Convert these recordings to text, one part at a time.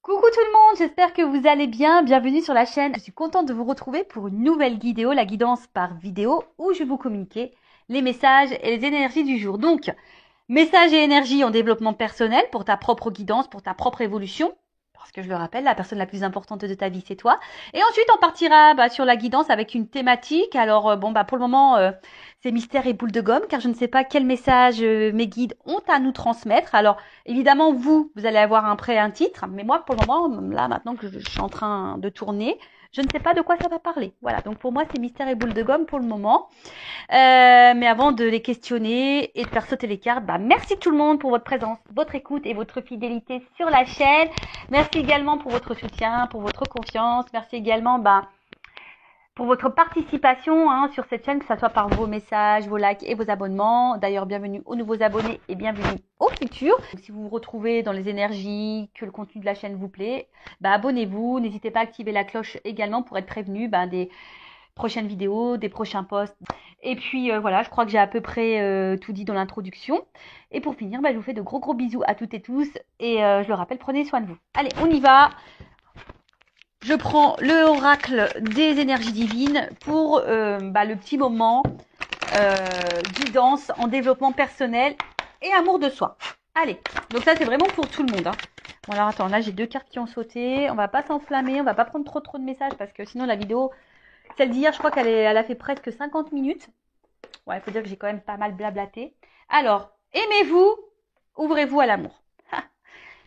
Coucou tout le monde, j'espère que vous allez bien. Bienvenue sur la chaîne. Je suis contente de vous retrouver pour une nouvelle vidéo, la guidance par vidéo, où je vais vous communiquer les messages et les énergies du jour. Donc, messages et énergies en développement personnel pour ta propre guidance, pour ta propre évolution. Parce que je le rappelle, la personne la plus importante de ta vie, c'est toi. Et ensuite, on partira sur la guidance avec une thématique. Alors, pour le moment, c'est mystère et boule de gomme, car je ne sais pas quel message mes guides ont à nous transmettre. Alors, évidemment, vous allez avoir un titre. Mais moi, pour le moment, là, maintenant que je suis en train de tourner, je ne sais pas de quoi ça va parler. Voilà, donc pour moi, c'est mystère et boule de gomme pour le moment. Mais avant de les questionner et de faire sauter les cartes, merci tout le monde pour votre présence, votre écoute et votre fidélité sur la chaîne. Merci également pour votre soutien, pour votre confiance. Merci également pour votre participation sur cette chaîne, que ce soit par vos messages, vos likes et vos abonnements. D'ailleurs, bienvenue aux nouveaux abonnés et bienvenue aux futurs. Donc, si vous vous retrouvez dans les énergies, que le contenu de la chaîne vous plaît, abonnez-vous. N'hésitez pas à activer la cloche également pour être prévenu des prochaines vidéos, des prochains posts. Et puis voilà, je crois que j'ai à peu près tout dit dans l'introduction. Et pour finir, je vous fais de gros bisous à toutes et tous. Et je le rappelle, prenez soin de vous. Allez, on y va. Je prends le oracle des énergies divines pour le petit moment guidance en développement personnel et amour de soi. Allez, donc ça c'est vraiment pour tout le monde. Bon alors attends, là j'ai deux cartes qui ont sauté. On va pas s'enflammer, on va pas prendre trop de messages parce que sinon la vidéo, celle d'hier, je crois elle a fait presque 50 minutes. Ouais, il faut dire que j'ai quand même pas mal blablaté. Alors, aimez-vous, ouvrez-vous à l'amour.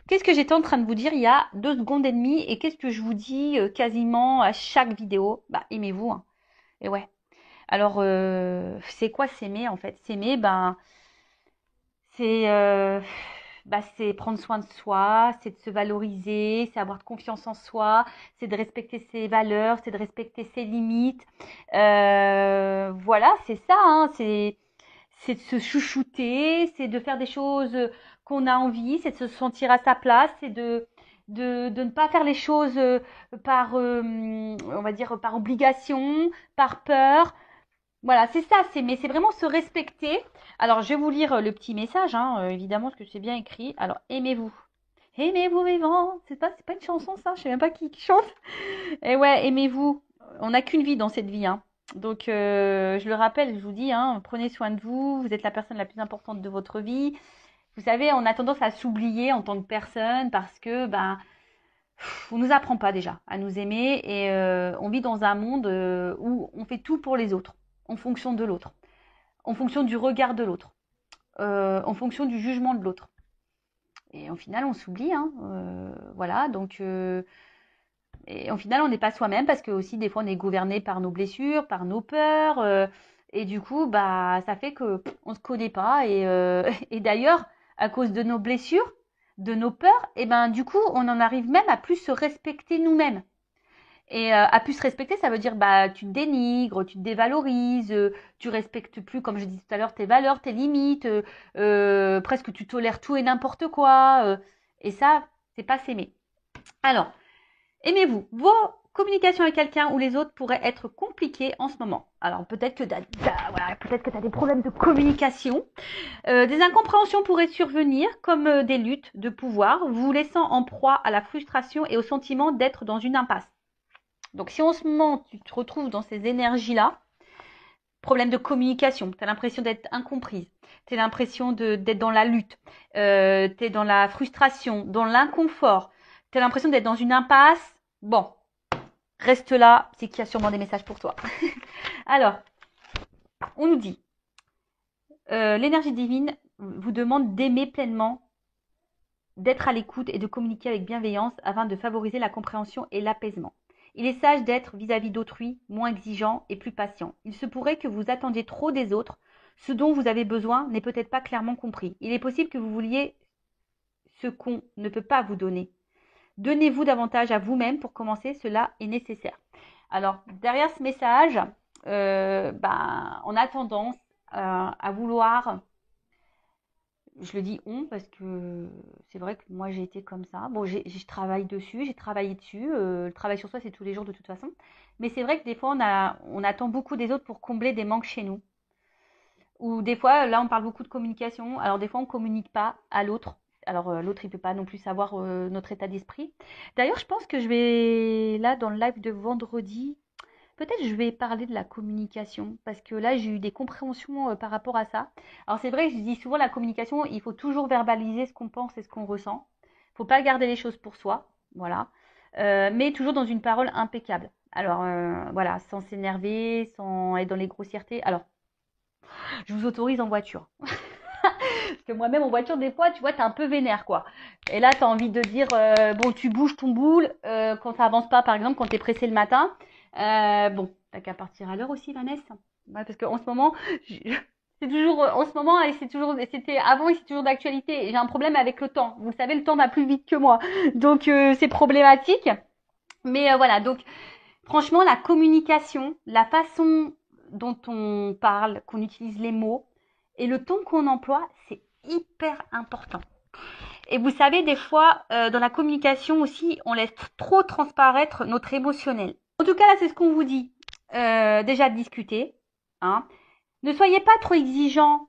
Qu'est-ce que j'étais en train de vous dire il y a 2 secondes et demie et qu'est-ce que je vous dis quasiment à chaque vidéo? Aimez-vous. Hein. Et ouais. Alors, c'est quoi s'aimer en fait? S'aimer, c'est c'est prendre soin de soi, c'est de se valoriser, c'est avoir de confiance en soi, c'est de respecter ses valeurs, c'est de respecter ses limites. Voilà, c'est ça. Hein, c'est de se chouchouter, c'est de faire des choses qu'on a envie, c'est de se sentir à sa place, c'est de ne pas faire les choses par, on va dire, par obligation, par peur. Voilà, c'est ça, mais c'est vraiment se respecter. Alors, je vais vous lire le petit message, évidemment, parce que c'est bien écrit. Alors, aimez-vous. Aimez-vous vivant. C'est pas une chanson, ça. Je sais même pas qui chante. Et ouais, aimez-vous. On n'a qu'une vie dans cette vie, hein. Donc, je le rappelle, je vous dis, prenez soin de vous. Vous êtes la personne la plus importante de votre vie. Vous savez, on a tendance à s'oublier en tant que personne parce que, on nous apprend pas déjà à nous aimer et on vit dans un monde où on fait tout pour les autres, en fonction de l'autre, en fonction du regard de l'autre, en fonction du jugement de l'autre. Et au final, on s'oublie, voilà. Donc, et au final, on n'est pas soi-même parce que aussi des fois, on est gouverné par nos blessures, par nos peurs, et du coup, ça fait que on se connaît pas. Et, et d'ailleurs, à cause de nos blessures, de nos peurs, et du coup, on en arrive même à plus se respecter nous-mêmes. Et à plus se respecter, ça veut dire tu te dénigres, tu te dévalorises, tu respectes plus, comme je disais tout à l'heure, tes valeurs, tes limites, presque tu tolères tout et n'importe quoi. Et ça, c'est pas s'aimer. Alors, aimez-vous. Vos communications avec quelqu'un ou les autres pourraient être compliquées en ce moment. Alors peut-être que tu as des problèmes de communication. Des incompréhensions pourraient survenir comme des luttes de pouvoir, vous laissant en proie à la frustration et au sentiment d'être dans une impasse. Donc si en ce moment tu te retrouves dans ces énergies-là, problème de communication, tu as l'impression d'être incomprise, tu as l'impression d'être dans la lutte, tu es dans la frustration, dans l'inconfort, tu as l'impression d'être dans une impasse, bon, reste là, c'est qu'il y a sûrement des messages pour toi. Alors, on nous dit, l'énergie divine vous demande d'aimer pleinement, d'être à l'écoute et de communiquer avec bienveillance afin de favoriser la compréhension et l'apaisement. Il est sage d'être vis-à-vis d'autrui moins exigeant et plus patient. Il se pourrait que vous attendiez trop des autres. Ce dont vous avez besoin n'est peut-être pas clairement compris. Il est possible que vous vouliez ce qu'on ne peut pas vous donner. Donnez-vous davantage à vous-même pour commencer, cela est nécessaire. Alors, derrière ce message, on a tendance à vouloir, je le dis on parce que c'est vrai que moi j'ai été comme ça. Bon, je travaille dessus, j'ai travaillé dessus. Le travail sur soi, c'est tous les jours de toute façon. Mais c'est vrai que des fois, on attend beaucoup des autres pour combler des manques chez nous. Ou des fois, là, on parle beaucoup de communication. Alors des fois, on ne communique pas à l'autre. Alors, l'autre, il peut pas non plus savoir notre état d'esprit. D'ailleurs, je pense que je vais, là, dans le live de vendredi, peut-être je vais parler de la communication, parce que là, j'ai eu des compréhensions par rapport à ça. Alors, c'est vrai, je dis souvent, la communication, il faut toujours verbaliser ce qu'on pense et ce qu'on ressent. Il faut pas garder les choses pour soi, voilà. Mais toujours dans une parole impeccable. Alors, voilà, sans s'énerver, sans être dans les grossièretés. Alors, je vous autorise en voiture. Parce que moi-même en voiture, des fois, tu vois, t'es un peu vénère, quoi. Et là, t'as envie de dire, bon, tu bouges ton boule quand ça avance pas, par exemple, quand t'es pressé le matin. Bon, t'as qu'à partir à l'heure aussi, Vanessa. Ouais, parce qu'en ce moment, c'est toujours, en ce moment, et c'est toujours, c'était avant et c'est toujours d'actualité. J'ai un problème avec le temps. Vous le savez, le temps va plus vite que moi. Donc, c'est problématique. Mais voilà, donc, franchement, la communication, la façon dont on parle, qu'on utilise les mots et le ton qu'on emploie, c'est hyper important. Et vous savez, des fois, dans la communication aussi, on laisse trop transparaître notre émotionnel. En tout cas, là, c'est ce qu'on vous dit. Déjà, discuter. Hein. Ne soyez pas trop exigeant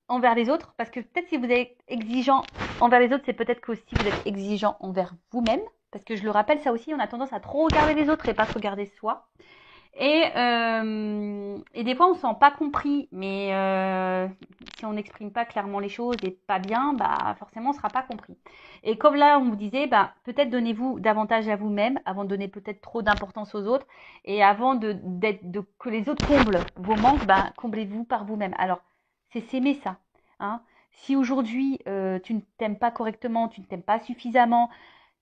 envers les autres, parce que peut-être si vous êtes exigeant envers les autres, c'est peut-être que aussi vous êtes exigeant envers vous-même. Parce que je le rappelle, ça aussi, on a tendance à trop regarder les autres et pas se regarder soi. Et des fois, on ne se sent pas compris, mais si on n'exprime pas clairement les choses et pas bien, bah forcément, on ne sera pas compris. Et comme là, on vous disait, bah, peut-être donnez-vous davantage à vous-même avant de donner peut-être trop d'importance aux autres. Et avant que les autres comblent vos manques, bah, comblez-vous par vous-même. Alors, c'est s'aimer ça. Hein. Si aujourd'hui, tu ne t'aimes pas correctement, tu ne t'aimes pas suffisamment,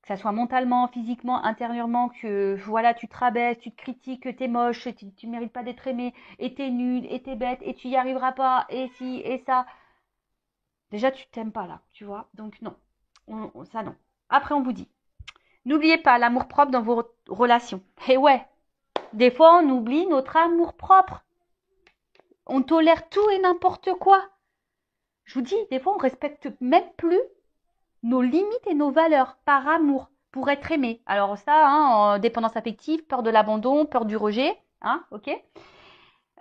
que ça soit mentalement, physiquement, intérieurement, que voilà, tu te rabaisses, tu te critiques, que t'es moche, tu mérites pas d'être aimé, et t'es nul, et t'es bête, et tu y arriveras pas, et si, et ça. Déjà, tu t'aimes pas là, tu vois. Donc non, ça non. Après, on vous dit, n'oubliez pas l'amour propre dans vos relations. Et ouais, des fois, on oublie notre amour propre. On tolère tout et n'importe quoi. Je vous dis, des fois, on respecte même plus nos limites et nos valeurs par amour pour être aimé. Alors ça, hein, dépendance affective, peur de l'abandon, peur du rejet, hein, ok.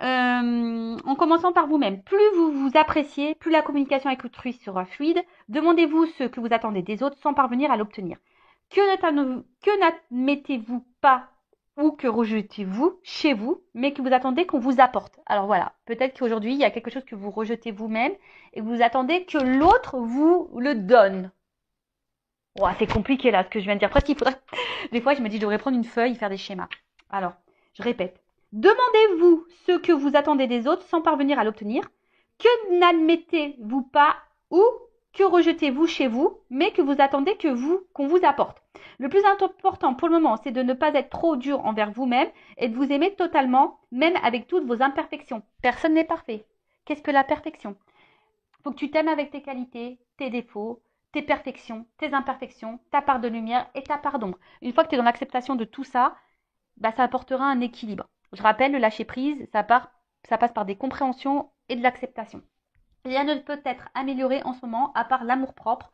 En commençant par vous-même. Plus vous vous appréciez, plus la communication avec autrui sera fluide. Demandez-vous ce que vous attendez des autres sans parvenir à l'obtenir. Que n'admettez-vous pas ou que rejetez-vous chez vous, mais que vous attendez qu'on vous apporte. Alors voilà, peut-être qu'aujourd'hui, il y a quelque chose que vous rejetez vous-même et que vous attendez que l'autre vous le donne. Oh, c'est compliqué là ce que je viens de dire. Presque il faudrait. Des fois, je me dis, je devrais prendre une feuille et faire des schémas. Alors, je répète. Demandez-vous ce que vous attendez des autres sans parvenir à l'obtenir. Que n'admettez-vous pas ou que rejetez-vous chez vous, mais que vous attendez qu'on vous apporte. Le plus important pour le moment, c'est de ne pas être trop dur envers vous-même et de vous aimer totalement, même avec toutes vos imperfections. Personne n'est parfait. Qu'est-ce que la perfection? Faut que tu t'aimes avec tes qualités, tes défauts, tes perfections, tes imperfections, ta part de lumière et ta part d'ombre. Une fois que tu es dans l'acceptation de tout ça, bah, ça apportera un équilibre. Je rappelle, le lâcher prise, ça passe par des compréhensions et de l'acceptation. Rien ne peut être amélioré en ce moment à part l'amour-propre,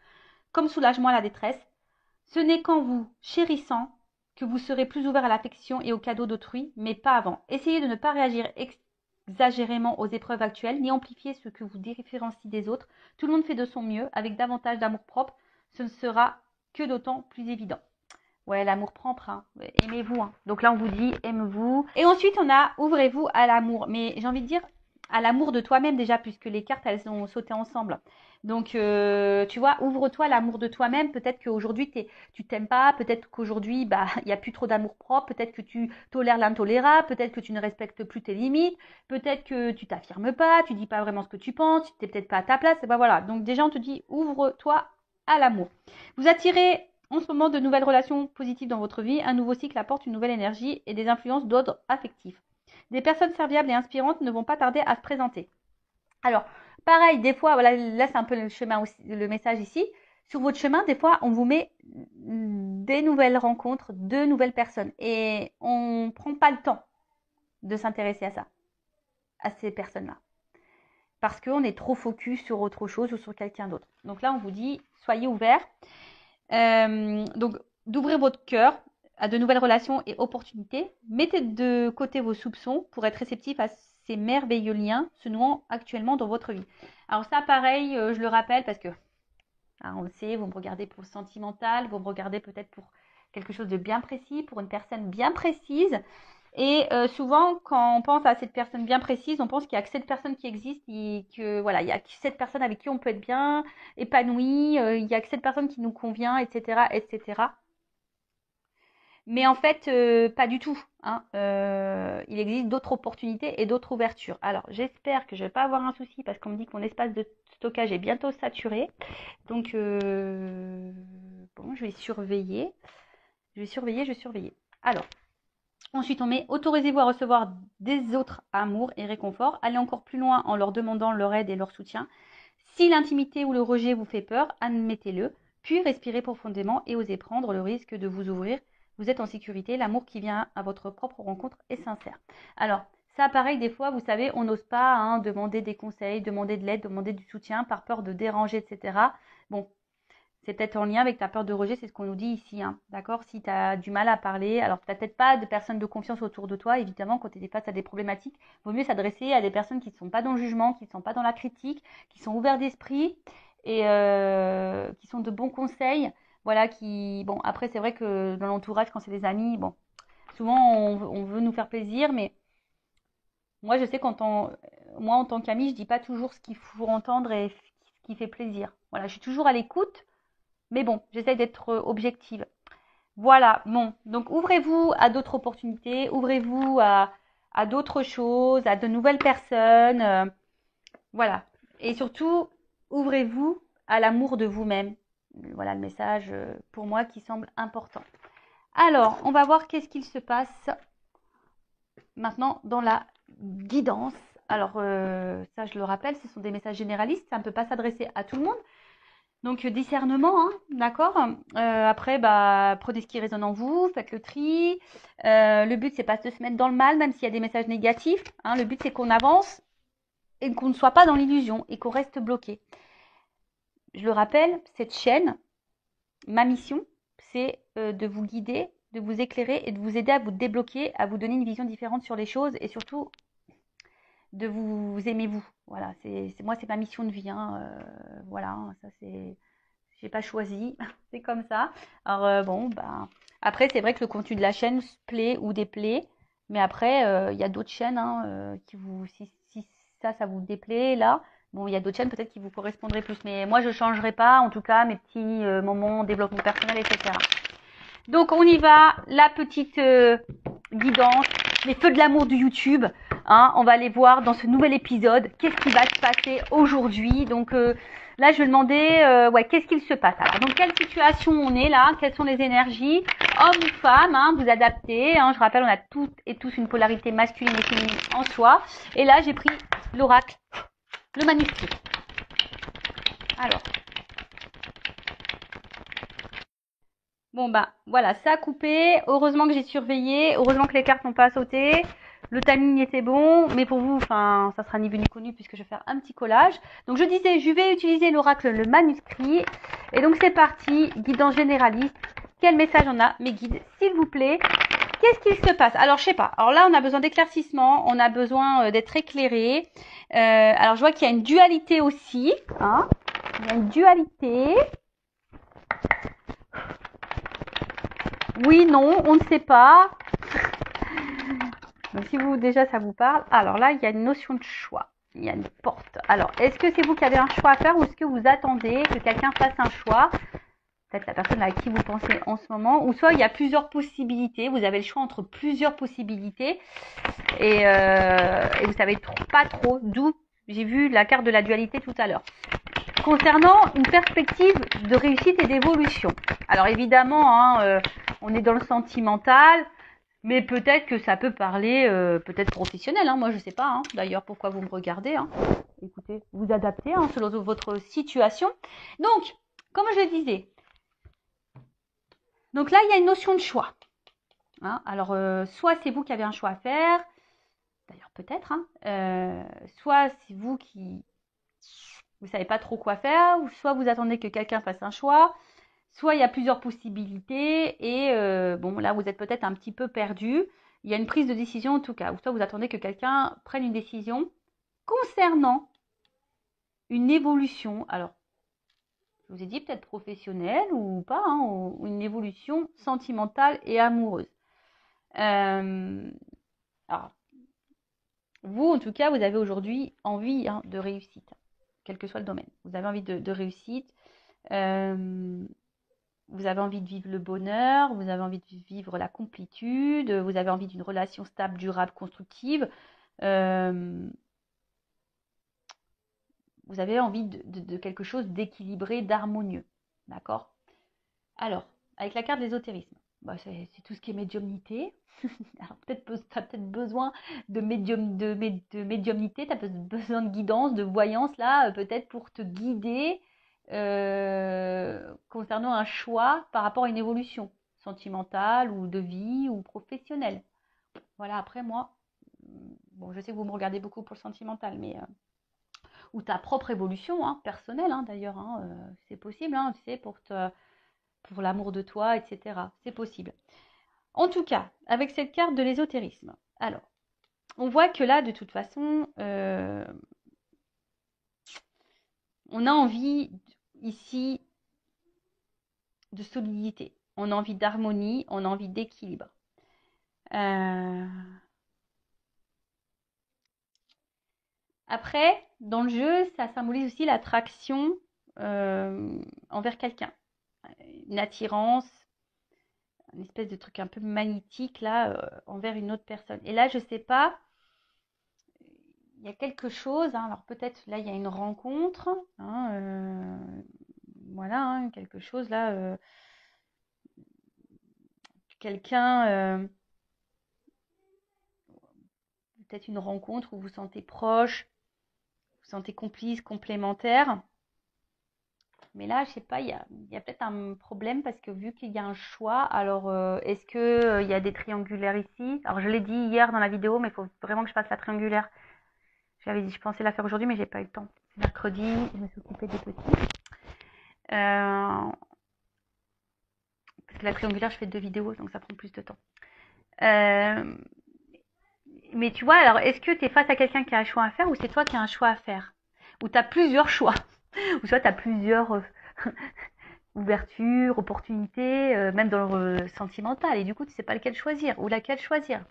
comme soulagement à la détresse. Ce n'est qu'en vous chérissant que vous serez plus ouvert à l'affection et aux cadeaux d'autrui, mais pas avant. Essayez de ne pas réagir exagérément aux épreuves actuelles, ni amplifier ce que vous différencie des autres. Tout le monde fait de son mieux, avec davantage d'amour-propre, ce ne sera que d'autant plus évident. Ouais, l'amour propre, hein. Aimez-vous. Hein. Donc là, on vous dit, aimez-vous. Et ensuite, on a, ouvrez-vous à l'amour. Mais j'ai envie de dire, à l'amour de toi-même déjà, puisque les cartes, elles ont sauté ensemble. Donc, tu vois, ouvre-toi à l'amour de toi-même. Peut-être qu'aujourd'hui, tu t'aimes pas. Peut-être qu'aujourd'hui, bah, il n'y a plus trop d'amour propre. Peut-être que tu tolères l'intolérable. Peut-être que tu ne respectes plus tes limites. Peut-être que tu t'affirmes pas. Tu dis pas vraiment ce que tu penses. Tu n'es peut-être pas à ta place. Et ben voilà. Donc déjà, on te dit, ouvre-toi à l'amour. Vous attirez en ce moment de nouvelles relations positives dans votre vie. Un nouveau cycle apporte une nouvelle énergie et des influences d'ordre affectif. Des personnes serviables et inspirantes ne vont pas tarder à se présenter. Alors, pareil, des fois, voilà, là c'est un peu le chemin aussi, le message ici. Sur votre chemin, des fois, on vous met des nouvelles rencontres, de nouvelles personnes. Et on ne prend pas le temps de s'intéresser à ça, à ces personnes-là. Parce qu'on est trop focus sur autre chose ou sur quelqu'un d'autre. Donc là, on vous dit, soyez ouverts. Donc, d'ouvrir votre cœur à de nouvelles relations et opportunités. Mettez de côté vos soupçons pour être réceptif à ces merveilleux liens se nouant actuellement dans votre vie. Alors ça, pareil, je le rappelle parce que Hein, on le sait, vous me regardez pour le sentimental, vous me regardez peut-être pour quelque chose de bien précis, pour une personne bien précise. Et souvent, quand on pense à cette personne bien précise, on pense qu'il n'y a que cette personne qui existe et que voilà, il y a que cette personne avec qui on peut être bien épanoui, il n'y a que cette personne qui nous convient, etc., etc. Mais en fait, pas du tout. Hein. Il existe d'autres opportunités et d'autres ouvertures. Alors, j'espère que je ne vais pas avoir un souci parce qu'on me dit que mon espace de stockage est bientôt saturé. Donc, bon, je vais surveiller. Je vais surveiller, je vais surveiller. Alors, ensuite, on met autorisez-vous à recevoir des autres amours et réconforts. Allez encore plus loin en leur demandant leur aide et leur soutien. Si l'intimité ou le rejet vous fait peur, admettez-le. Puis respirez profondément et osez prendre le risque de vous ouvrir. Vous êtes en sécurité. L'amour qui vient à votre propre rencontre est sincère. Alors, ça, pareil, des fois, vous savez, on n'ose pas hein, demander des conseils, demander de l'aide, demander du soutien par peur de déranger, etc. Bon, c'est peut-être en lien avec ta peur de rejet, c'est ce qu'on nous dit ici, hein, d'accord? Si tu as du mal à parler, alors tu n'as peut-être pas de personnes de confiance autour de toi, évidemment, quand tu es face à des problématiques, il vaut mieux s'adresser à des personnes qui ne sont pas dans le jugement, qui ne sont pas dans la critique, qui sont ouverts d'esprit et qui sont de bons conseils. Voilà, qui... Bon, après, c'est vrai que dans l'entourage, quand c'est des amis, bon, souvent, on veut nous faire plaisir, mais moi, je sais moi, en tant qu'ami, je dis pas toujours ce qu'il faut entendre et ce qui fait plaisir. Voilà, je suis toujours à l'écoute, mais bon, j'essaye d'être objective. Voilà, bon. Donc, ouvrez-vous à d'autres opportunités, ouvrez-vous à d'autres choses, à de nouvelles personnes. Voilà. Et surtout, ouvrez-vous à l'amour de vous-même. Voilà le message pour moi qui semble important. Alors, on va voir qu'est-ce qu'il se passe maintenant dans la guidance. Alors, ça, je le rappelle, ce sont des messages généralistes. Ça ne peut pas s'adresser à tout le monde. Donc, discernement, hein, d'accord. Après, bah, prenez ce qui résonne en vous, faites le tri. Le but, c'est pas de se mettre dans le mal, même s'il y a des messages négatifs. Hein. Le but, c'est qu'on avance et qu'on ne soit pas dans l'illusion et qu'on reste bloqué. Je le rappelle, cette chaîne, ma mission, c'est de vous guider, de vous éclairer et de vous aider à vous débloquer, à vous donner une vision différente sur les choses et surtout de vous aimer vous. Voilà, moi, c'est ma mission de vie. Hein. Voilà, ça c'est... J'ai pas choisi, c'est comme ça. Alors bon, bah après c'est vrai que le contenu de la chaîne plaît ou déplaît, mais après il y a d'autres chaînes hein, qui vous, si ça vous déplaît là, bon il y a d'autres chaînes peut-être qui vous correspondraient plus, mais moi je changerai pas en tout cas mes petits moments développement personnel etc. Donc on y va, la petite guidance, les feux de l'amour du YouTube. Hein, on va aller voir dans ce nouvel épisode qu'est-ce qui va se passer aujourd'hui. Donc là, je vais demander, ouais, qu'est-ce qu'il se passe. Alors, dans quelle situation on est là? Quelles sont les énergies? Homme ou femme, hein, vous adaptez. Hein, je rappelle, on a toutes et tous une polarité masculine et féminine en soi. Et là, j'ai pris l'oracle, le manuscrit. Alors. Bon bah voilà, ça a coupé. Heureusement que j'ai surveillé. Heureusement que les cartes n'ont pas sauté. Le timing était bon, mais pour vous, enfin, ça sera ni vu ni connu puisque je vais faire un petit collage. Donc je disais, je vais utiliser l'oracle, le manuscrit. Et donc c'est parti, guidance généraliste. Quel message on a, mes guides, s'il vous plaît? Qu'est-ce qu'il se passe? Alors je sais pas. Alors là, on a besoin d'éclaircissement, on a besoin d'être éclairé. Alors je vois qu'il y a une dualité aussi. Hein, il y a une dualité. Oui, non, on ne sait pas. Donc, si vous, déjà, ça vous parle. Alors là, il y a une notion de choix. Il y a une porte. Alors, est-ce que c'est vous qui avez un choix à faire ou est-ce que vous attendez que quelqu'un fasse un choix? Peut-être la personne à qui vous pensez en ce moment. Ou soit, il y a plusieurs possibilités. Vous avez le choix entre plusieurs possibilités. Et vous savez pas trop d'où. J'ai vu la carte de la dualité tout à l'heure. Concernant une perspective de réussite et d'évolution. Alors évidemment, hein, on est dans le sentimental, mais peut-être que ça peut parler, peut-être professionnel. Hein, moi, je sais pas. Hein, d'ailleurs, pourquoi vous me regardez hein. Écoutez, vous adaptez hein, selon votre situation. Donc, comme je le disais, donc là, il y a une notion de choix. Hein, alors, soit c'est vous qui avez un choix à faire, d'ailleurs peut-être, hein, soit c'est vous qui vous savez pas trop quoi faire, ou soit vous attendez que quelqu'un fasse un choix, soit il y a plusieurs possibilités et bon là vous êtes peut-être un petit peu perdu. Il y a une prise de décision en tout cas, ou soit vous attendez que quelqu'un prenne une décision concernant une évolution. Alors Je vous ai dit peut-être professionnelle ou pas, hein, ou une évolution sentimentale et amoureuse. Alors, vous, en tout cas, vous avez aujourd'hui envie de réussite, quel que soit le domaine. Vous avez envie de réussite. Vous avez envie de vivre le bonheur, vous avez envie de vivre la complétude, vous avez envie d'une relation stable, durable, constructive. Vous avez envie de quelque chose d'équilibré, d'harmonieux. D'accord? Alors, avec la carte de l'ésotérisme, c'est tout ce qui est médiumnité. Alors, tu as peut-être besoin de médiumnité, tu as besoin de guidance, de voyance, là, peut-être pour te guider concernant un choix par rapport à une évolution sentimentale ou de vie ou professionnelle. Voilà, après moi, bon, je sais que vous me regardez beaucoup pour le sentimental, mais ou ta propre évolution personnelle d'ailleurs, c'est possible, tu sais, pour l'amour de toi, etc. C'est possible. En tout cas, avec cette carte de l'ésotérisme, alors, on voit que là, de toute façon, on a envie ici de solidité, on a envie d'harmonie, on a envie d'équilibre. Après, dans le jeu, ça symbolise aussi l'attraction envers quelqu'un, une attirance, une espèce de truc un peu magnétique là envers une autre personne. Et là, je sais pas, il y a quelque chose. Alors peut-être là, il y a une rencontre. Voilà, quelque chose là. Quelqu'un, peut-être une rencontre où vous vous sentez proche, vous vous sentez complice, complémentaire. Mais là, je sais pas, il y a peut-être un problème parce que vu qu'il y a un choix, alors est-ce que il y a des triangulaires ici? Alors je l'ai dit hier dans la vidéo, mais il faut vraiment que je fasse la triangulaire. J'avais dit, je pensais la faire aujourd'hui, mais j'ai pas eu le temps. C'est mercredi, je me suis occupée des petits. Parce que la triangulaire, je fais 2 vidéos, donc ça prend plus de temps. Mais tu vois, alors est-ce que tu es face à quelqu'un qui a un choix à faire ou c'est toi qui as un choix à faire? Ou tu as plusieurs choix? Ou soit tu as plusieurs ouvertures, opportunités, même dans le sentimental, et du coup tu sais pas lequel choisir ou laquelle choisir.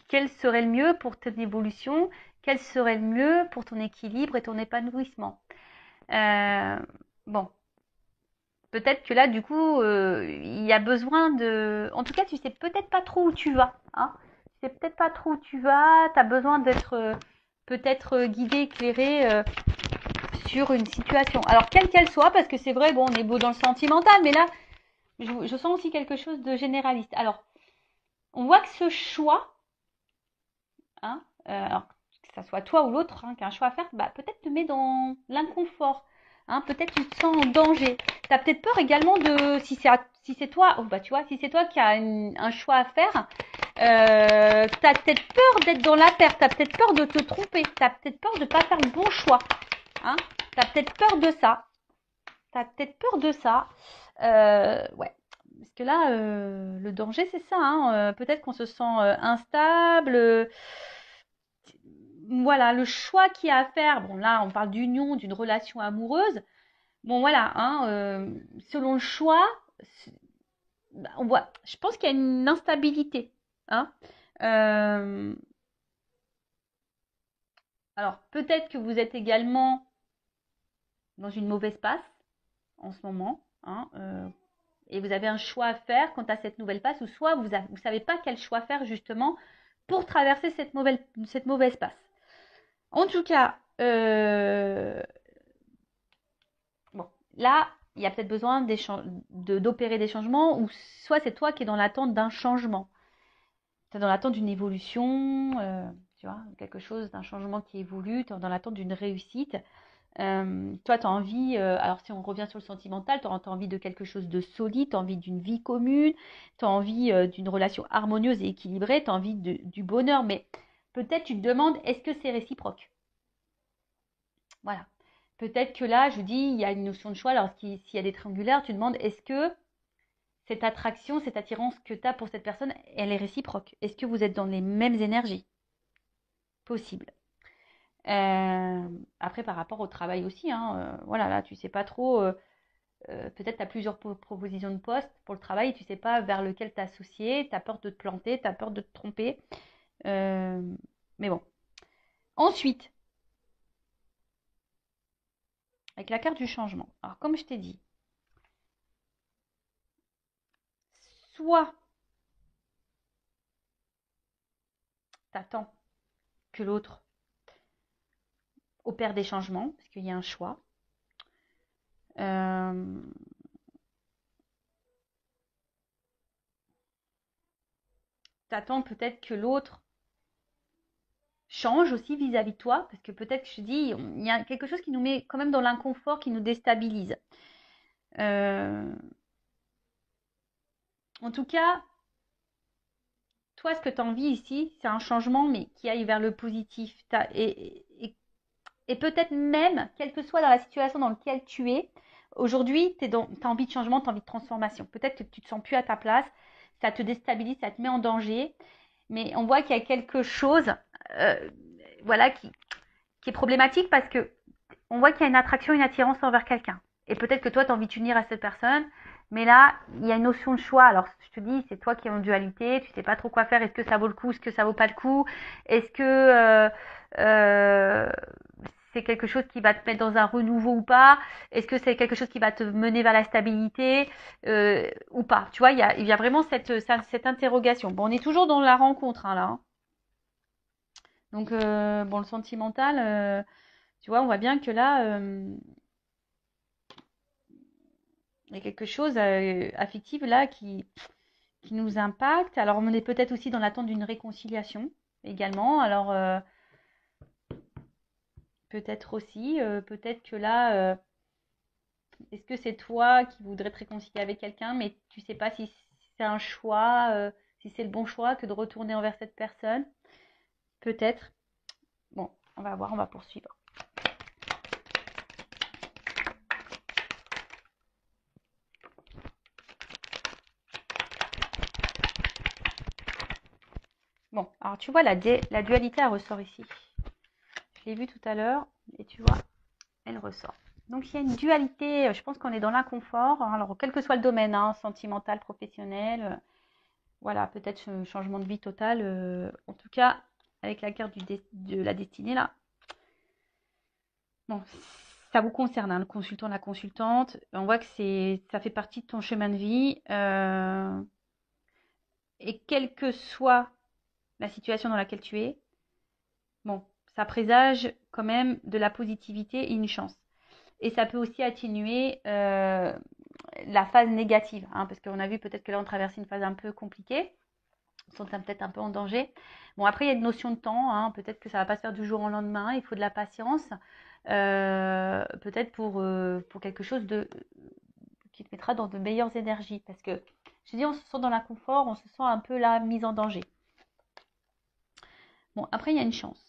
Quel serait le mieux pour ton évolution? Quel serait le mieux pour ton équilibre et ton épanouissement? Bon, peut-être que là, du coup, il y a besoin de... En tout cas, tu sais peut-être pas trop où tu vas. Tu sais peut-être pas trop où tu vas. Tu as besoin d'être peut-être guidé, éclairé sur une situation. Alors, quelle qu'elle soit, parce que c'est vrai, bon, on est beau dans le sentimental, mais là, je sens aussi quelque chose de généraliste. Alors, on voit que ce choix, alors que ça soit toi ou l'autre qui a un choix à faire, peut-être te met dans l'inconfort. Peut-être tu te sens en danger. Tu as peut-être peur également de, si c'est toi, tu vois, si c'est toi qui as un choix à faire, tu as peut-être peur d'être dans la perte, tu as peut-être peur de te tromper, tu as peut-être peur de ne pas faire le bon choix. Tu as peut-être peur de ça. Ouais. Parce que là, le danger, c'est ça. Peut-être qu'on se sent instable. Voilà, le choix qu'il y a à faire. Bon, là, on parle d'union, d'une relation amoureuse. Bon, voilà, selon le choix, on voit. Je pense qu'il y a une instabilité. Alors, peut-être que vous êtes également dans une mauvaise passe en ce moment. Et vous avez un choix à faire quant à cette nouvelle passe, ou soit vous ne savez pas quel choix faire justement pour traverser cette mauvaise passe. En tout cas, bon, là, il y a peut-être besoin d'opérer des changements, ou soit c'est toi qui es dans l'attente d'un changement. Tu es dans l'attente d'une évolution, tu vois, quelque chose, d'un changement qui évolue, tu es dans l'attente d'une réussite. Toi, tu as envie, alors si on revient sur le sentimental, tu as envie de quelque chose de solide, tu as envie d'une vie commune, tu as envie d'une relation harmonieuse et équilibrée, tu as envie du bonheur, mais peut-être tu te demandes, est-ce que c'est réciproque? Voilà. Peut-être que là, je vous dis, il y a une notion de choix, alors s'il y a des triangulaires, tu te demandes, est-ce que cette attraction, cette attirance que tu as pour cette personne, elle est réciproque? Est-ce que vous êtes dans les mêmes énergies? Possible. Après, par rapport au travail aussi, voilà, là, tu sais pas trop peut-être tu as plusieurs propositions de poste pour le travail et tu ne sais pas vers lequel t'associer, tu as peur de te planter, tu as peur de te tromper. Euh, mais bon. Ensuite, avec la carte du changement. Alors, comme je t'ai dit, soit tu attends que l'autre opère des changements, parce qu'il y a un choix. Euh, tu attends peut-être que l'autre change aussi vis-à-vis de toi, parce que peut-être, je te dis, il y a quelque chose qui nous met quand même dans l'inconfort, qui nous déstabilise. Euh, en tout cas, toi, ce que tu as envie ici, c'est un changement, mais qui aille vers le positif. Et peut-être même, quelle que soit dans la situation dans laquelle tu es, aujourd'hui, tu as envie de changement, tu as envie de transformation. Peut-être que tu ne te sens plus à ta place, ça te déstabilise, ça te met en danger, mais on voit qu'il y a quelque chose euh, voilà, qui est problématique parce que on voit qu'il y a une attraction, une attirance envers quelqu'un. Et peut-être que toi, tu as envie de t'unir à cette personne, mais là, il y a une notion de choix. Alors, je te dis, c'est toi qui es en dualité, tu sais pas trop quoi faire. Est-ce que ça vaut le coup, est-ce que ça vaut pas le coup? Est-ce que euh, c'est quelque chose qui va te mettre dans un renouveau ou pas? Est-ce que c'est quelque chose qui va te mener vers la stabilité ou pas? Tu vois, il y a vraiment cette interrogation. Bon, on est toujours dans la rencontre hein, là. Hein. Donc, bon, le sentimental, tu vois, on voit bien que là, il y a quelque chose affectif là qui nous impacte. Alors, on est peut-être aussi dans l'attente d'une réconciliation également. Alors, peut-être aussi, peut-être que là, est-ce que c'est toi qui voudrais te réconcilier avec quelqu'un, mais tu sais pas si c'est un choix, si c'est le bon choix que de retourner envers cette personne? Peut-être. Bon, on va voir, on va poursuivre. Bon, alors tu vois, la dualité, elle ressort ici. Je l'ai vu tout à l'heure, et tu vois, elle ressort. Donc il y a une dualité, je pense qu'on est dans l'inconfort, alors quel que soit le domaine, hein, sentimental, professionnel, voilà, peut-être un changement de vie total, en tout cas, avec la carte de la destinée là, bon, ça vous concerne, hein, le consultant, la consultante, on voit que ça fait partie de ton chemin de vie, et quelle que soit la situation dans laquelle tu es, bon, ça présage quand même de la positivité et une chance. Et ça peut aussi atténuer la phase négative, hein, parce qu'on a vu peut-être que là on traverse une phase un peu compliquée, on se sent peut-être un peu en danger. Bon, après il y a une notion de temps, hein, peut-être que ça va pas se faire du jour au lendemain, il faut de la patience, peut-être pour quelque chose qui te mettra dans de meilleures énergies, parce que je dis on se sent dans l'inconfort, on se sent un peu là mise en danger. Bon, après il y a une chance.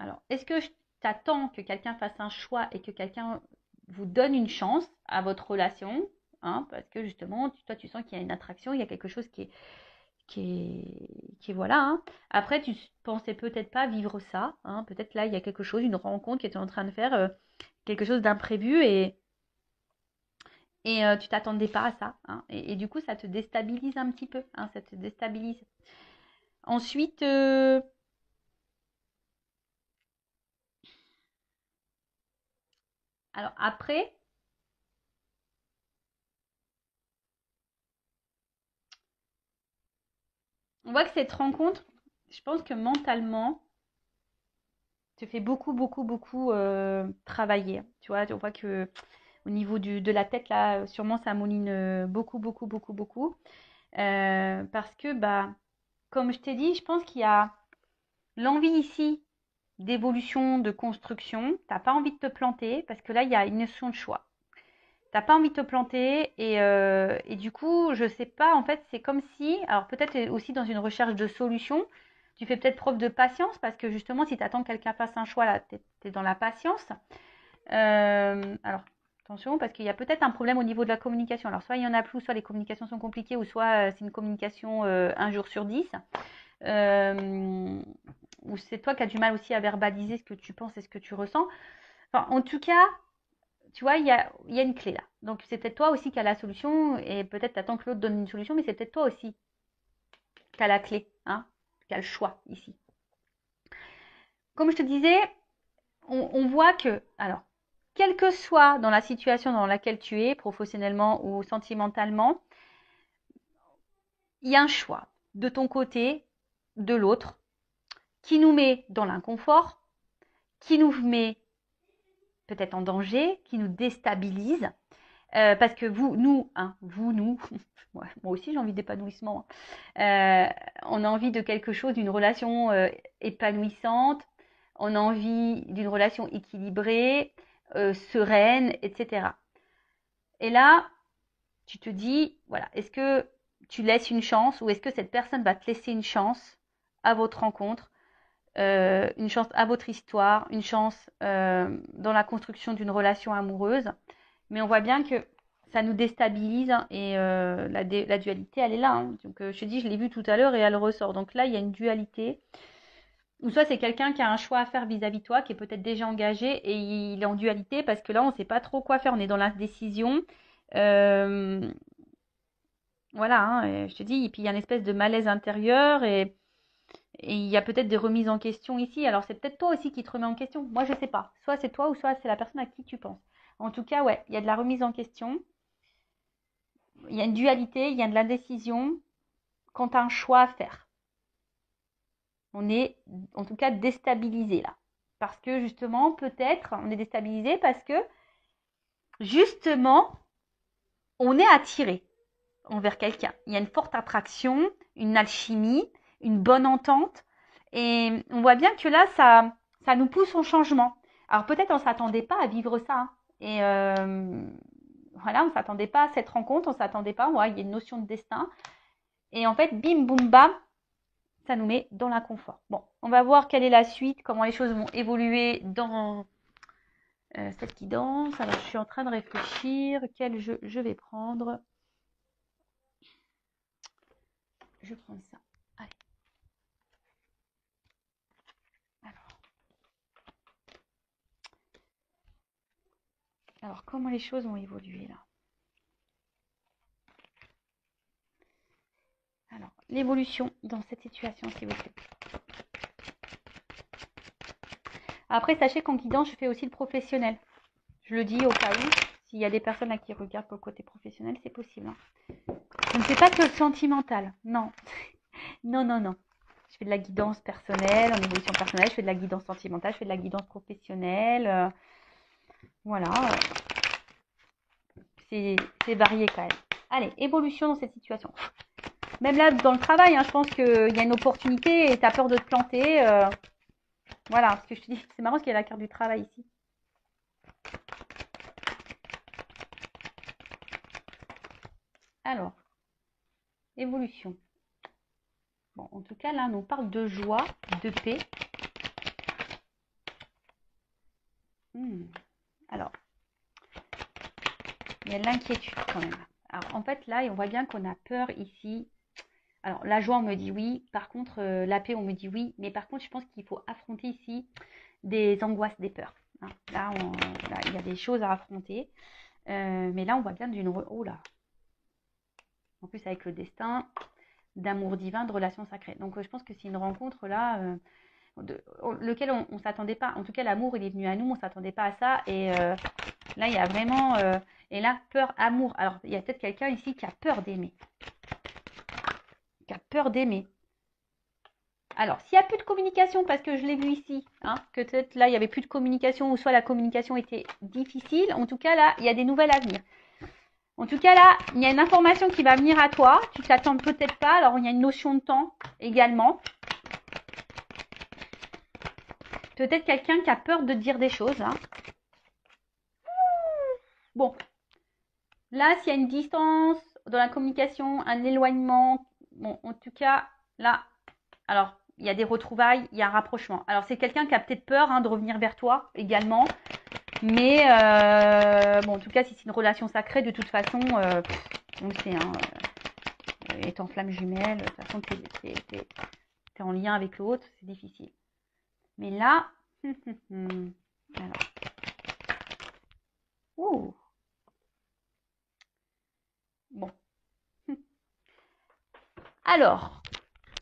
Alors, est-ce que t'attends que quelqu'un fasse un choix et que quelqu'un vous donne une chance à votre relation, hein, parce que justement, toi, tu sens qu'il y a une attraction, il y a quelque chose qui est voilà. Hein. Après, tu pensais peut-être pas vivre ça, hein, peut-être là, il y a quelque chose, une rencontre qui était en train de faire quelque chose d'imprévu et tu t'attendais pas à ça. Hein, et du coup, ça te déstabilise un petit peu, hein, ça te déstabilise. Ensuite, alors après, on voit que cette rencontre, je pense que mentalement, te fait beaucoup, beaucoup, beaucoup travailler. Tu vois, on voit que au niveau de la tête, là, sûrement ça mouline beaucoup, beaucoup, beaucoup, beaucoup. Parce que, bah, comme je t'ai dit, je pense qu'il y a l'envie ici d'évolution, de construction. T'as pas envie de te planter parce que là, il y a une notion de choix. T'as pas envie de te planter et du coup, je sais pas, en fait, c'est comme si, alors peut-être aussi dans une recherche de solution, tu fais peut-être preuve de patience parce que justement, si tu attends que quelqu'un fasse un choix, là, tu es dans la patience. Alors, attention, parce qu'il y a peut-être un problème au niveau de la communication. Alors, soit il y en a plus, soit les communications sont compliquées, ou soit c'est une communication un jour sur 10. Ou c'est toi qui as du mal aussi à verbaliser ce que tu penses et ce que tu ressens. Enfin, en tout cas, tu vois, il y a une clé là. Donc, c'est peut-être toi aussi qui as la solution et peut-être tu attends que l'autre donne une solution, mais c'est peut-être toi aussi qui as la clé, hein, qui as le choix ici. Comme je te disais, on voit que, alors, quelle que soit dans la situation dans laquelle tu es, professionnellement ou sentimentalement, il y a un choix de ton côté, de l'autre, qui nous met dans l'inconfort, qui nous met peut-être en danger, qui nous déstabilise. Parce que nous, moi aussi j'ai envie d'épanouissement. On a envie de quelque chose, d'une relation épanouissante, on a envie d'une relation équilibrée, sereine, etc. Et là, tu te dis, voilà, est-ce que tu laisses une chance ou est-ce que cette personne va te laisser une chance à votre rencontre, une chance à votre histoire, une chance dans la construction d'une relation amoureuse. Mais on voit bien que ça nous déstabilise hein, et la dualité, elle est là. Hein. Donc, je te dis, je l'ai vu tout à l'heure et elle ressort. Donc là, il y a une dualité. Ou soit c'est quelqu'un qui a un choix à faire vis-à-vis de toi, qui est peut-être déjà engagé et il est en dualité parce que là, on ne sait pas trop quoi faire. On est dans l'indécision. Euh, voilà, hein, et je te dis, et puis il y a une espèce de malaise intérieur et il y a peut-être des remises en question ici. Alors, c'est peut-être toi aussi qui te remets en question. Moi, je ne sais pas. Soit c'est toi ou soit c'est la personne à qui tu penses. En tout cas, ouais, il y a de la remise en question. Il y a une dualité, il y a de l'indécision quand tu as un choix à faire. On est, en tout cas, déstabilisé là. Parce que, justement, peut-être, on est déstabilisé parce que, justement, on est attiré envers quelqu'un. Il y a une forte attraction, une alchimie, une bonne entente. Et on voit bien que là, ça nous pousse au changement. Alors peut-être on ne s'attendait pas à vivre ça. Hein. Et voilà, on ne s'attendait pas à cette rencontre, on ne s'attendait pas. Ouais, il y a une notion de destin. Et en fait, bim, boum, bam, ça nous met dans l'inconfort. Bon, on va voir quelle est la suite, comment les choses vont évoluer dans cette guidance. Alors je suis en train de réfléchir, quel jeu je vais prendre. Je prends ça. Allez. Alors, comment les choses vont évoluer là? Alors, l'évolution dans cette situation, s'il vous plaît. Après, sachez qu'en guidance, je fais aussi le professionnel. Je le dis au cas où, s'il y a des personnes là qui regardent pour le côté professionnel, c'est possible. Hein. Je ne fais pas que le sentimental. Non. Non, non, non. Je fais de la guidance personnelle, en évolution personnelle. Je fais de la guidance sentimentale. Je fais de la guidance professionnelle. Voilà. C'est varié quand même. Allez, évolution dans cette situation. Même là, dans le travail, hein, je pense qu'il y a une opportunité et tu as peur de te planter. Voilà, parce que je te dis, c'est marrant parce qu'il y a la carte du travail ici. Alors, évolution. Bon, en tout cas, là, on parle de joie, de paix. Alors, il y a de l'inquiétude quand même. Alors, en fait, là, on voit bien qu'on a peur ici. Alors, la joie, on me dit oui. Par contre, la paix, on me dit oui. Mais par contre, je pense qu'il faut affronter ici des angoisses, des peurs. Hein. Là, il y a des choses à affronter. Mais là, on voit bien d'une... Oh là. En plus, avec le destin, d'amour divin, de relations sacrées. Donc, je pense que c'est une rencontre là... lequel on ne s'attendait pas. En tout cas, l'amour, il est venu à nous, on ne s'attendait pas à ça. Et là, il y a vraiment... et là, peur, amour. Alors, il y a peut-être quelqu'un ici qui a peur d'aimer. Qui a peur d'aimer. Alors, s'il n'y a plus de communication, parce que je l'ai vu ici, hein, que peut-être là, il n'y avait plus de communication, ou soit la communication était difficile. En tout cas, là, il y a des nouvelles à venir. En tout cas, là, il y a une information qui va venir à toi. Tu ne t'attends peut-être pas. Alors, il y a une notion de temps également. Peut-être quelqu'un qui a peur de dire des choses. Hein. Bon. Là, s'il y a une distance dans la communication, un éloignement, bon, en tout cas, là, alors, il y a des retrouvailles, il y a un rapprochement. Alors, c'est quelqu'un qui a peut-être peur hein, de revenir vers toi également. Mais, bon, en tout cas, si c'est une relation sacrée, de toute façon, on le sait, hein, étant flamme jumelle, de toute façon, t'es en lien avec l'autre, c'est difficile. Mais là, alors, Alors,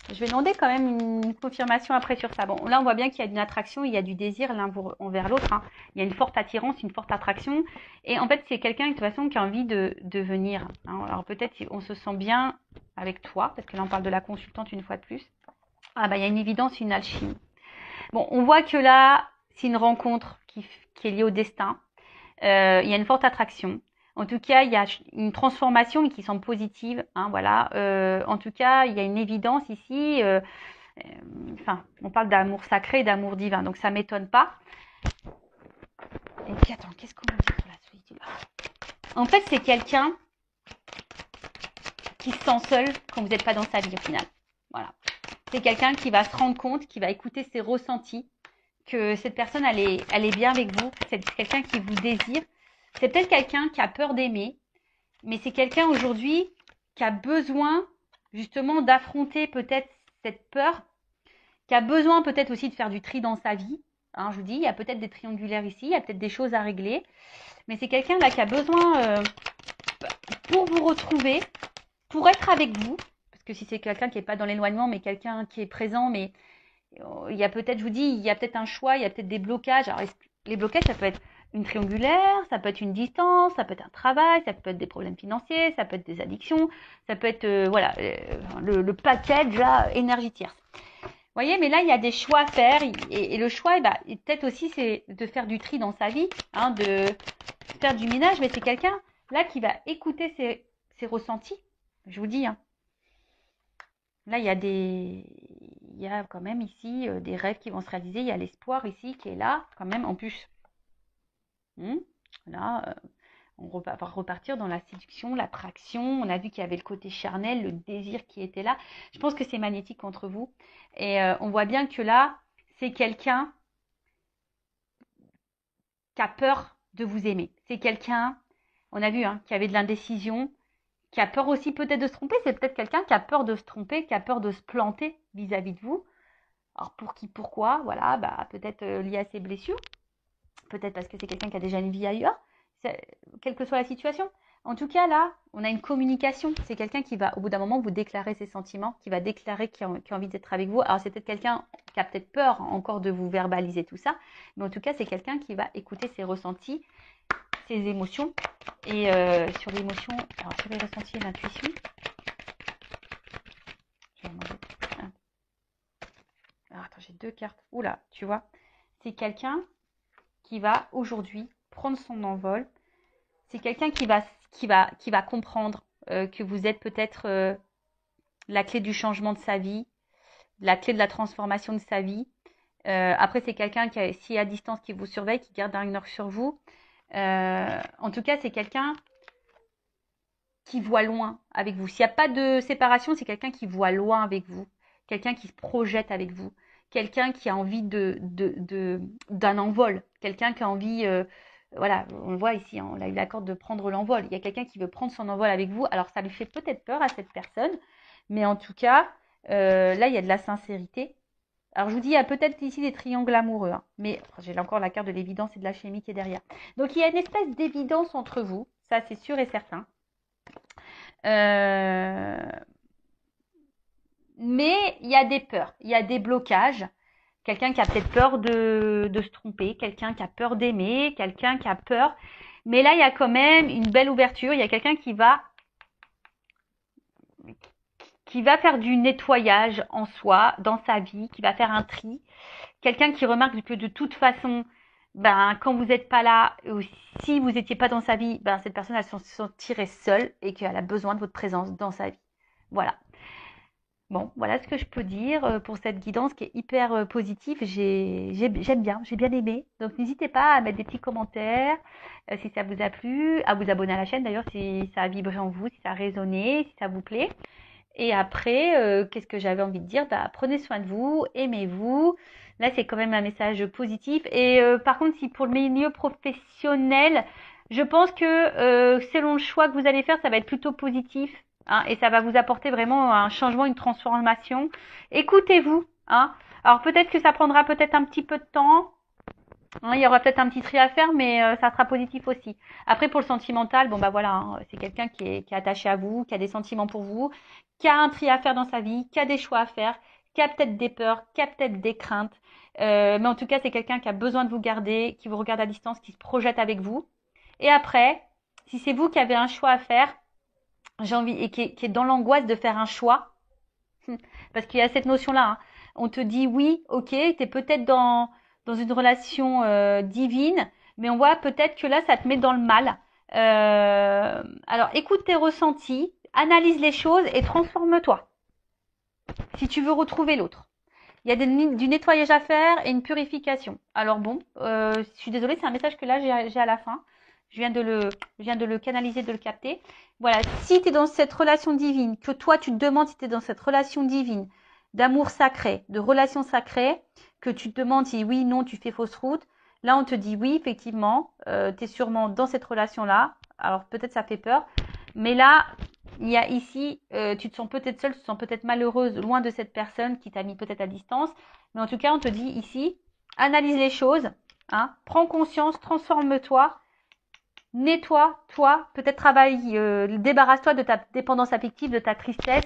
je vais demander quand même une confirmation après sur ça. Bon, là, on voit bien qu'il y a une attraction, il y a du désir l'un envers l'autre. Hein. Il y a une forte attirance, une forte attraction. Et en fait, c'est quelqu'un de toute façon qui a envie de venir. Hein. Alors peut-être on se sent bien avec toi, parce que là, on parle de la consultante une fois de plus. Ah bah, il y a une évidence, une alchimie. Bon, on voit que là, c'est une rencontre qui est liée au destin. Il y a une forte attraction. En tout cas, il y a une transformation mais qui semble positive. Hein, voilà. En tout cas, il y a une évidence ici. Enfin, on parle d'amour sacré, d'amour divin, donc ça m'étonne pas. Et puis attends, qu'est-ce qu'on va dire sur la solitude? En fait, c'est quelqu'un qui se sent seul quand vous n'êtes pas dans sa vie au final. Voilà. C'est quelqu'un qui va se rendre compte, qui va écouter ses ressentis, que cette personne, elle est bien avec vous. C'est quelqu'un qui vous désire. C'est peut-être quelqu'un qui a peur d'aimer, mais c'est quelqu'un aujourd'hui qui a besoin justement d'affronter peut-être cette peur, qui a besoin peut-être aussi de faire du tri dans sa vie. Hein, je vous dis, il y a peut-être des triangulaires ici, il y a peut-être des choses à régler, mais c'est quelqu'un là qui a besoin pour vous retrouver, pour être avec vous, parce que si c'est quelqu'un qui n'est pas dans l'éloignement, mais quelqu'un qui est présent, mais il y a peut-être, je vous dis, il y a peut-être un choix, il y a peut-être des blocages. Alors, les blocages, ça peut être une triangulaire, ça peut être une distance, ça peut être un travail, ça peut être des problèmes financiers, ça peut être des addictions, ça peut être, voilà, le package là, énergie tierce. Vous voyez, mais là, il y a des choix à faire. Et le choix, bah, peut-être aussi, c'est de faire du tri dans sa vie, hein, de faire du ménage. Mais c'est quelqu'un là qui va écouter ses ressentis. Je vous dis, hein. Là, il y a quand même ici des rêves qui vont se réaliser. Il y a l'espoir ici qui est là, quand même, en plus. Là, on va repartir dans la séduction, l'attraction. On a vu qu'il y avait le côté charnel, le désir qui était là. Je pense que c'est magnétique entre vous. Et on voit bien que là, c'est quelqu'un qui a peur de vous aimer. C'est quelqu'un, on a vu, hein, qui avait de l'indécision, qui a peur aussi peut-être de se tromper. C'est peut-être quelqu'un qui a peur de se tromper, qui a peur de se planter vis-à-vis de vous. Alors pour qui, pourquoi, voilà, bah, peut-être lié à ses blessures. Peut-être parce que c'est quelqu'un qui a déjà une vie ailleurs. Quelle que soit la situation. En tout cas, là, on a une communication. C'est quelqu'un qui va, au bout d'un moment, vous déclarer ses sentiments, qui va déclarer qu'il a envie d'être avec vous. Alors, c'est peut-être quelqu'un qui a peut-être peur encore de vous verbaliser tout ça. Mais en tout cas, c'est quelqu'un qui va écouter ses ressentis, ses émotions. Et sur l'émotion, alors sur les ressentis et l'intuition, je vais demander. Alors, attends, j'ai deux cartes. Oula, tu vois. C'est quelqu'un qui va aujourd'hui prendre son envol. C'est quelqu'un qui va comprendre que vous êtes peut-être la clé du changement de sa vie, la clé de la transformation de sa vie. Après, c'est quelqu'un qui, si est à distance, qui vous surveille, qui garde un œil sur vous. En tout cas, c'est quelqu'un qui voit loin avec vous. S'il n'y a pas de séparation, c'est quelqu'un qui voit loin avec vous, quelqu'un qui se projette avec vous, quelqu'un qui a envie d'un envol, quelqu'un qui a envie, voilà, on le voit ici, hein, on a eu l'accord de prendre l'envol. Il y a quelqu'un qui veut prendre son envol avec vous. Alors ça lui fait peut-être peur à cette personne, mais en tout cas, là il y a de la sincérité. Alors je vous dis, il y a peut-être ici des triangles amoureux, hein, mais j'ai encore la carte de l'évidence et de la chimie qui est derrière. Donc il y a une espèce d'évidence entre vous, ça c'est sûr et certain. Mais il y a des peurs, il y a des blocages. Quelqu'un qui a peut-être peur de se tromper, quelqu'un qui a peur d'aimer, quelqu'un qui a peur. Mais là, il y a quand même une belle ouverture. Il y a quelqu'un qui va faire du nettoyage en soi, dans sa vie, qui va faire un tri. Quelqu'un qui remarque que de toute façon, ben, quand vous n'êtes pas là, ou si vous n'étiez pas dans sa vie, ben, cette personne, elle se sentirait seule et qu'elle a besoin de votre présence dans sa vie. Voilà. Bon, voilà ce que je peux dire pour cette guidance qui est hyper positive. J'aime bien, j'ai bien aimé. Donc n'hésitez pas à mettre des petits commentaires si ça vous a plu, à vous abonner à la chaîne d'ailleurs si ça a vibré en vous, si ça a résonné, si ça vous plaît. Et après, qu'est-ce que j'avais envie de dire? Bah, prenez soin de vous, aimez-vous. Là, c'est quand même un message positif. Et par contre, si pour le milieu professionnel, je pense que selon le choix que vous allez faire, ça va être plutôt positif. Hein, et ça va vous apporter vraiment un changement, une transformation. Écoutez-vous. Hein. Alors peut-être que ça prendra peut-être un petit peu de temps. Hein, il y aura peut-être un petit tri à faire, mais ça sera positif aussi. Après, pour le sentimental, bon bah voilà, hein, c'est quelqu'un qui est attaché à vous, qui a des sentiments pour vous, qui a un tri à faire dans sa vie, qui a des choix à faire, qui a peut-être des peurs, qui a peut-être des craintes. Mais en tout cas, c'est quelqu'un qui a besoin de vous garder, qui vous regarde à distance, qui se projette avec vous. Et après, si c'est vous qui avez un choix à faire, j'ai envie, et qui est dans l'angoisse de faire un choix, parce qu'il y a cette notion-là, hein. On te dit oui, ok, tu es peut-être dans une relation divine, mais on voit peut-être que là, ça te met dans le mal. Alors, écoute tes ressentis, analyse les choses et transforme-toi si tu veux retrouver l'autre. Il y a du nettoyage à faire et une purification. Alors bon, je suis désolée, c'est un message que là j'ai à la fin. Je viens de le canaliser, de le capter. Voilà, si tu es dans cette relation divine, que toi tu te demandes si tu es dans cette relation divine, d'amour sacré, de relation sacrée, que tu te demandes si oui, non, tu fais fausse route, là on te dit oui, effectivement, tu es sûrement dans cette relation-là. Alors peut-être ça fait peur, mais là, il y a ici, tu te sens peut-être seule, tu te sens peut-être malheureuse, loin de cette personne qui t'a mis peut-être à distance. Mais en tout cas, on te dit ici, analyse les choses, hein, prends conscience, transforme-toi, nettoie-toi, peut-être travaille, débarrasse-toi de ta dépendance affective, de ta tristesse,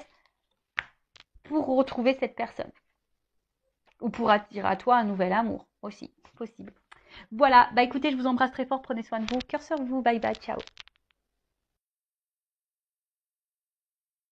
pour retrouver cette personne. Ou pour attirer à toi un nouvel amour aussi, possible. Voilà, bah écoutez, je vous embrasse très fort, prenez soin de vous, cœur sur vous, bye bye, ciao.